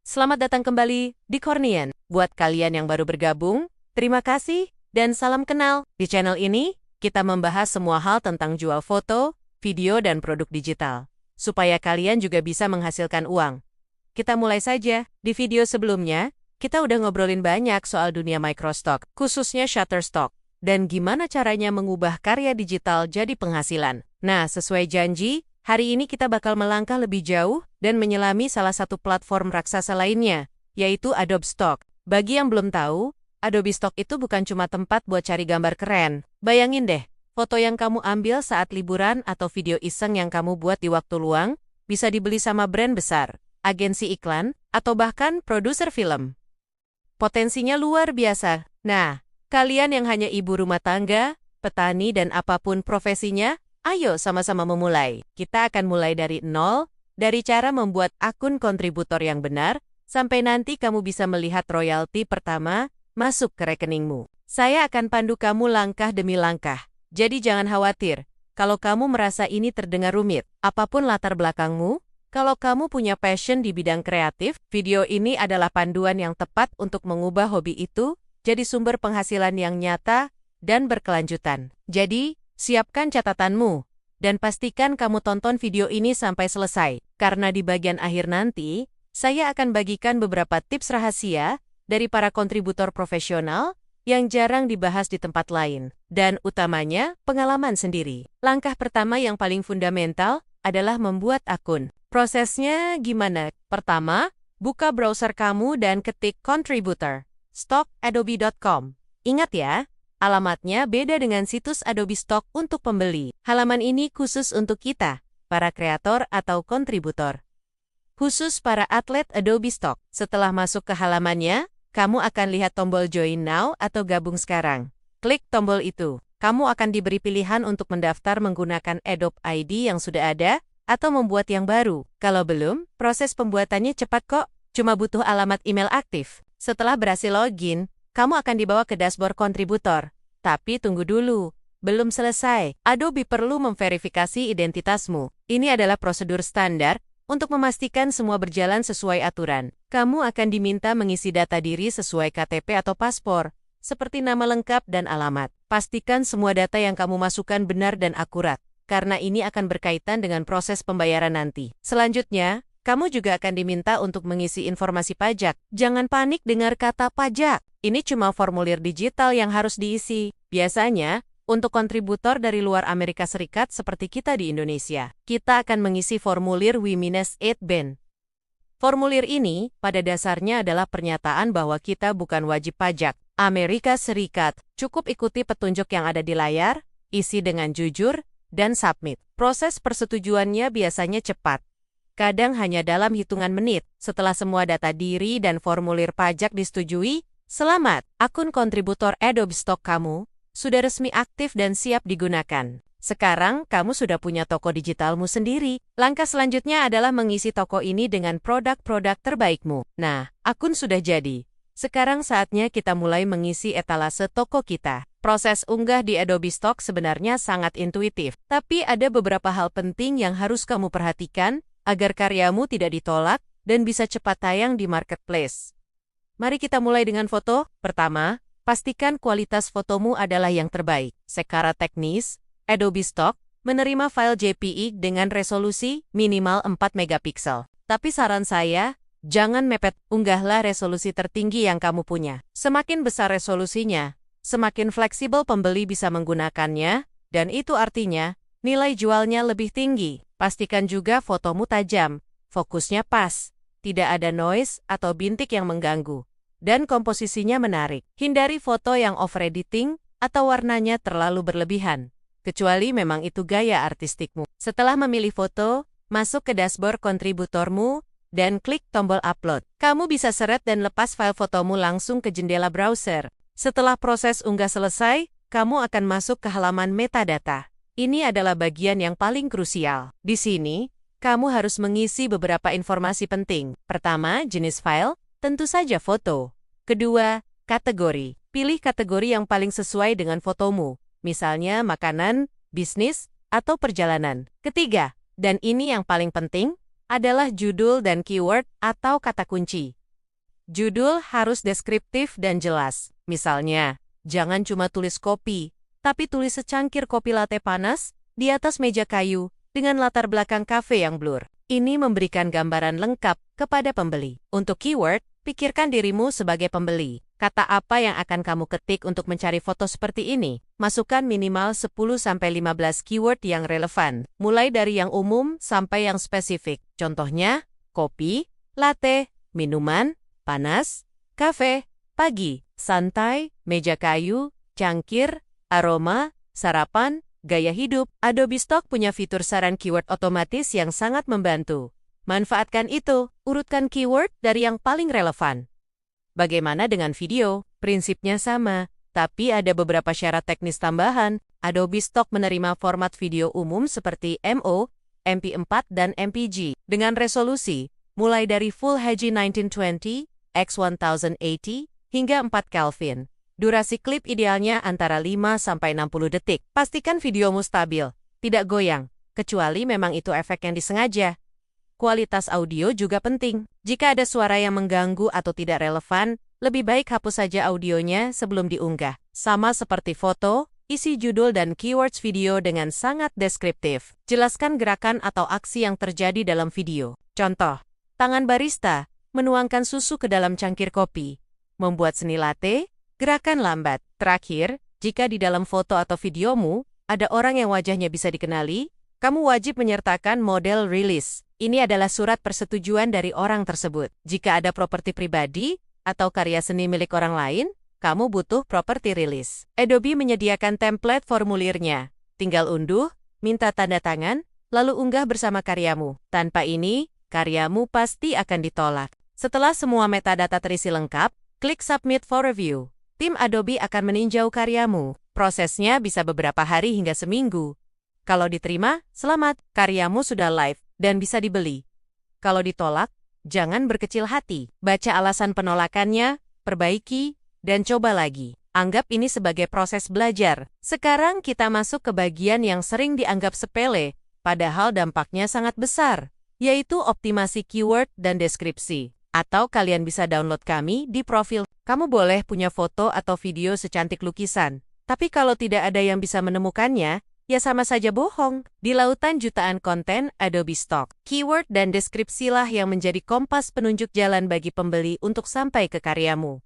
Selamat datang kembali di Cornian. Buat kalian yang baru bergabung, terima kasih dan salam kenal. Di channel ini, kita membahas semua hal tentang jual foto, video, dan produk digital, supaya kalian juga bisa menghasilkan uang. Kita mulai saja. Di video sebelumnya, kita udah ngobrolin banyak soal dunia microstock, khususnya Shutterstock, dan gimana caranya mengubah karya digital jadi penghasilan. Nah, sesuai janji, hari ini kita bakal melangkah lebih jauh dan menyelami salah satu platform raksasa lainnya, yaitu Adobe Stock. Bagi yang belum tahu, Adobe Stock itu bukan cuma tempat buat cari gambar keren. Bayangin deh, foto yang kamu ambil saat liburan atau video iseng yang kamu buat di waktu luang, bisa dibeli sama brand besar, agensi iklan, atau bahkan produser film. Potensinya luar biasa. Nah, kalian yang hanya ibu rumah tangga, petani, dan apapun profesinya, ayo sama-sama memulai. Kita akan mulai dari nol, dari cara membuat akun kontributor yang benar, sampai nanti kamu bisa melihat royalti pertama masuk ke rekeningmu. Saya akan pandu kamu langkah demi langkah. Jadi jangan khawatir, kalau kamu merasa ini terdengar rumit. Apapun latar belakangmu, kalau kamu punya passion di bidang kreatif, video ini adalah panduan yang tepat untuk mengubah hobi itu jadi sumber penghasilan yang nyata dan berkelanjutan. Jadi, siapkan catatanmu, dan pastikan kamu tonton video ini sampai selesai, karena di bagian akhir nanti, saya akan bagikan beberapa tips rahasia dari para kontributor profesional yang jarang dibahas di tempat lain, dan utamanya, pengalaman sendiri. Langkah pertama yang paling fundamental adalah membuat akun. Prosesnya gimana? Pertama, buka browser kamu dan ketik contributor, stockadobe.com. Ingat ya, alamatnya beda dengan situs Adobe Stock untuk pembeli. Halaman ini khusus untuk kita, para kreator atau kontributor. Khusus para atlet Adobe Stock. Setelah masuk ke halamannya, kamu akan lihat tombol Join Now atau Gabung Sekarang. Klik tombol itu. Kamu akan diberi pilihan untuk mendaftar menggunakan Adobe ID yang sudah ada, atau membuat yang baru. Kalau belum, proses pembuatannya cepat kok. Cuma butuh alamat email aktif. Setelah berhasil login, kamu akan dibawa ke dashboard kontributor. Tapi tunggu dulu, belum selesai. Adobe perlu memverifikasi identitasmu. Ini adalah prosedur standar untuk memastikan semua berjalan sesuai aturan. Kamu akan diminta mengisi data diri sesuai KTP atau paspor, seperti nama lengkap dan alamat. Pastikan semua data yang kamu masukkan benar dan akurat, karena ini akan berkaitan dengan proses pembayaran nanti. Selanjutnya, kamu juga akan diminta untuk mengisi informasi pajak. Jangan panik dengar kata pajak. Ini cuma formulir digital yang harus diisi. Biasanya, untuk kontributor dari luar Amerika Serikat seperti kita di Indonesia, kita akan mengisi formulir W-8 Formulir ini, pada dasarnya adalah pernyataan bahwa kita bukan wajib pajak Amerika Serikat. Cukup ikuti petunjuk yang ada di layar, isi dengan jujur, dan submit. Proses persetujuannya biasanya cepat. Kadang hanya dalam hitungan menit. Setelah semua data diri dan formulir pajak disetujui, selamat! Akun kontributor Adobe Stock kamu sudah resmi aktif dan siap digunakan. Sekarang, kamu sudah punya toko digitalmu sendiri. Langkah selanjutnya adalah mengisi toko ini dengan produk-produk terbaikmu. Nah, akun sudah jadi. Sekarang saatnya kita mulai mengisi etalase toko kita. Proses unggah di Adobe Stock sebenarnya sangat intuitif, tapi ada beberapa hal penting yang harus kamu perhatikan agar karyamu tidak ditolak dan bisa cepat tayang di marketplace. Mari kita mulai dengan foto. Pertama, pastikan kualitas fotomu adalah yang terbaik. Secara teknis, Adobe Stock menerima file JPEG dengan resolusi minimal 4 megapiksel. Tapi saran saya, jangan mepet, unggahlah resolusi tertinggi yang kamu punya. Semakin besar resolusinya, semakin fleksibel pembeli bisa menggunakannya, dan itu artinya nilai jualnya lebih tinggi. Pastikan juga fotomu tajam, fokusnya pas, tidak ada noise atau bintik yang mengganggu, dan komposisinya menarik. Hindari foto yang over-editing atau warnanya terlalu berlebihan, kecuali memang itu gaya artistikmu. Setelah memilih foto, masuk ke dashboard kontributormu, dan klik tombol upload. Kamu bisa seret dan lepas file fotomu langsung ke jendela browser. Setelah proses unggah selesai, kamu akan masuk ke halaman metadata. Ini adalah bagian yang paling krusial. Di sini, kamu harus mengisi beberapa informasi penting. Pertama, jenis file, tentu saja foto. Kedua, kategori. Pilih kategori yang paling sesuai dengan fotomu, misalnya makanan, bisnis, atau perjalanan. Ketiga, dan ini yang paling penting, adalah judul dan keyword atau kata kunci. Judul harus deskriptif dan jelas. Misalnya, jangan cuma tulis kopi, tapi tulis secangkir kopi latte panas di atas meja kayu dengan latar belakang kafe yang blur. Ini memberikan gambaran lengkap kepada pembeli. Untuk keyword, pikirkan dirimu sebagai pembeli. Kata apa yang akan kamu ketik untuk mencari foto seperti ini? Masukkan minimal 10-15 keyword yang relevan, mulai dari yang umum sampai yang spesifik. Contohnya, kopi, latte, minuman, panas, kafe, pagi, santai, meja kayu, cangkir, aroma, sarapan, gaya hidup. Adobe Stock punya fitur saran keyword otomatis yang sangat membantu. Manfaatkan itu, urutkan keyword dari yang paling relevan. Bagaimana dengan video? Prinsipnya sama, tapi ada beberapa syarat teknis tambahan. Adobe Stock menerima format video umum seperti MO, MP4, dan MPG, dengan resolusi mulai dari Full HD 1920, x1080, hingga 4 Kelvin. Durasi klip idealnya antara 5-60 detik. Pastikan videomu stabil, tidak goyang, kecuali memang itu efek yang disengaja. Kualitas audio juga penting. Jika ada suara yang mengganggu atau tidak relevan, lebih baik hapus saja audionya sebelum diunggah. Sama seperti foto, isi judul dan keywords video dengan sangat deskriptif. Jelaskan gerakan atau aksi yang terjadi dalam video. Contoh, tangan barista menuangkan susu ke dalam cangkir kopi. Membuat seni latte, gerakan lambat. Terakhir, jika di dalam foto atau videomu ada orang yang wajahnya bisa dikenali, kamu wajib menyertakan model rilis. Ini adalah surat persetujuan dari orang tersebut. Jika ada properti pribadi atau karya seni milik orang lain, kamu butuh properti rilis. Adobe menyediakan template formulirnya. Tinggal unduh, minta tanda tangan, lalu unggah bersama karyamu. Tanpa ini, karyamu pasti akan ditolak. Setelah semua metadata terisi lengkap, klik Submit for Review. Tim Adobe akan meninjau karyamu. Prosesnya bisa beberapa hari hingga seminggu. Kalau diterima, selamat, karyamu sudah live dan bisa dibeli. Kalau ditolak, jangan berkecil hati. Baca alasan penolakannya, perbaiki, dan coba lagi. Anggap ini sebagai proses belajar. Sekarang kita masuk ke bagian yang sering dianggap sepele, padahal dampaknya sangat besar, yaitu optimasi keyword dan deskripsi. Atau kalian bisa download kami di profil. Kamu boleh punya foto atau video secantik lukisan, tapi kalau tidak ada yang bisa menemukannya, ya sama saja bohong. Di lautan jutaan konten Adobe Stock, keyword dan deskripsilah yang menjadi kompas penunjuk jalan bagi pembeli untuk sampai ke karyamu.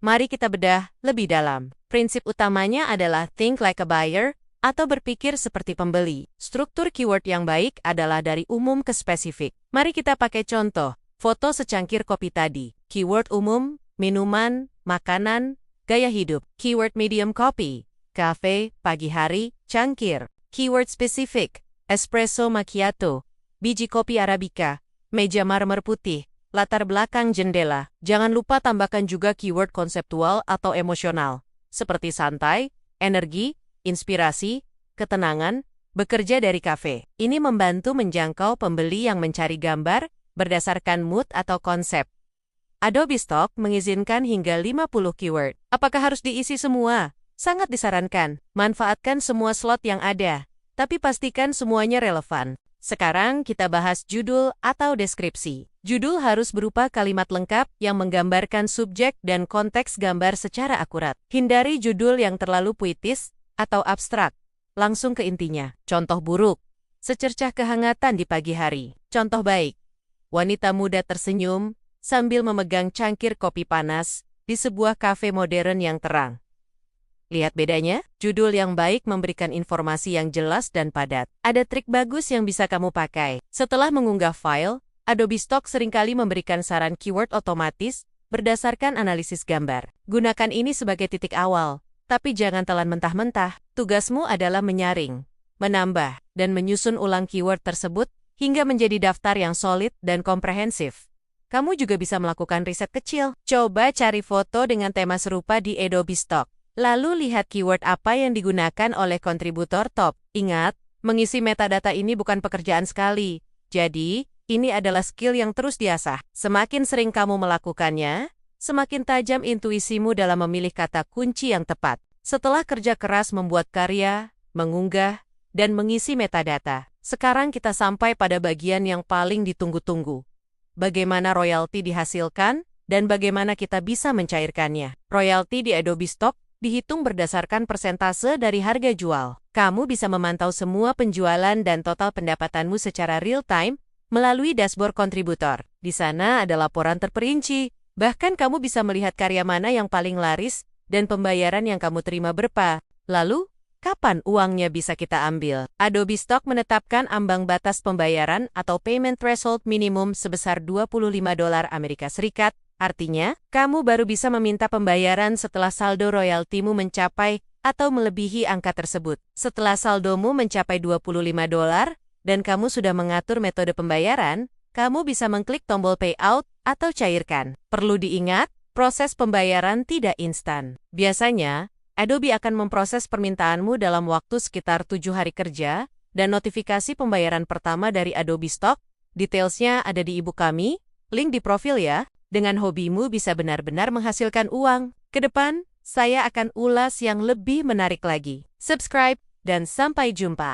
Mari kita bedah lebih dalam. Prinsip utamanya adalah think like a buyer, atau berpikir seperti pembeli. Struktur keyword yang baik adalah dari umum ke spesifik. Mari kita pakai contoh, foto secangkir kopi tadi. Keyword umum, minuman, makanan, gaya hidup. Keyword medium kopi, kafe, pagi hari, cangkir. Keyword spesifik, espresso macchiato, biji kopi arabica, meja marmer putih, latar belakang jendela. Jangan lupa tambahkan juga keyword konseptual atau emosional, seperti santai, energi, inspirasi, ketenangan, bekerja dari kafe. Ini membantu menjangkau pembeli yang mencari gambar berdasarkan mood atau konsep. Adobe Stock mengizinkan hingga 50 keyword. Apakah harus diisi semua? Sangat disarankan, manfaatkan semua slot yang ada, tapi pastikan semuanya relevan. Sekarang kita bahas judul atau deskripsi. Judul harus berupa kalimat lengkap yang menggambarkan subjek dan konteks gambar secara akurat. Hindari judul yang terlalu puitis atau abstrak. Langsung ke intinya. Contoh buruk, secercah kehangatan di pagi hari. Contoh baik, wanita muda tersenyum sambil memegang cangkir kopi panas di sebuah kafe modern yang terang. Lihat bedanya? Judul yang baik memberikan informasi yang jelas dan padat. Ada trik bagus yang bisa kamu pakai. Setelah mengunggah file, Adobe Stock seringkali memberikan saran keyword otomatis berdasarkan analisis gambar. Gunakan ini sebagai titik awal, tapi jangan telan mentah-mentah. Tugasmu adalah menyaring, menambah, dan menyusun ulang keyword tersebut hingga menjadi daftar yang solid dan komprehensif. Kamu juga bisa melakukan riset kecil. Coba cari foto dengan tema serupa di Adobe Stock. Lalu lihat keyword apa yang digunakan oleh kontributor top. Ingat, mengisi metadata ini bukan pekerjaan sekali. Jadi, ini adalah skill yang terus diasah. Semakin sering kamu melakukannya, semakin tajam intuisimu dalam memilih kata kunci yang tepat. Setelah kerja keras membuat karya, mengunggah, dan mengisi metadata. Sekarang kita sampai pada bagian yang paling ditunggu-tunggu. Bagaimana royalti dihasilkan dan bagaimana kita bisa mencairkannya. Royalti di Adobe Stock dihitung berdasarkan persentase dari harga jual. Kamu bisa memantau semua penjualan dan total pendapatanmu secara real-time melalui dashboard kontributor. Di sana ada laporan terperinci. Bahkan kamu bisa melihat karya mana yang paling laris dan pembayaran yang kamu terima berapa. Lalu, kapan uangnya bisa kita ambil? Adobe Stock menetapkan ambang batas pembayaran atau payment threshold minimum sebesar $25 Amerika Serikat. Artinya, kamu baru bisa meminta pembayaran setelah saldo royaltimu mencapai atau melebihi angka tersebut. Setelah saldomu mencapai $25 dan kamu sudah mengatur metode pembayaran, kamu bisa mengklik tombol payout atau cairkan. Perlu diingat, proses pembayaran tidak instan. Biasanya, Adobe akan memproses permintaanmu dalam waktu sekitar 7 hari kerja, dan notifikasi pembayaran pertama dari Adobe Stock, detailsnya ada di e-book kami, link di profil ya. Dengan hobimu bisa benar-benar menghasilkan uang. Ke depan, saya akan ulas yang lebih menarik lagi. Subscribe, dan sampai jumpa.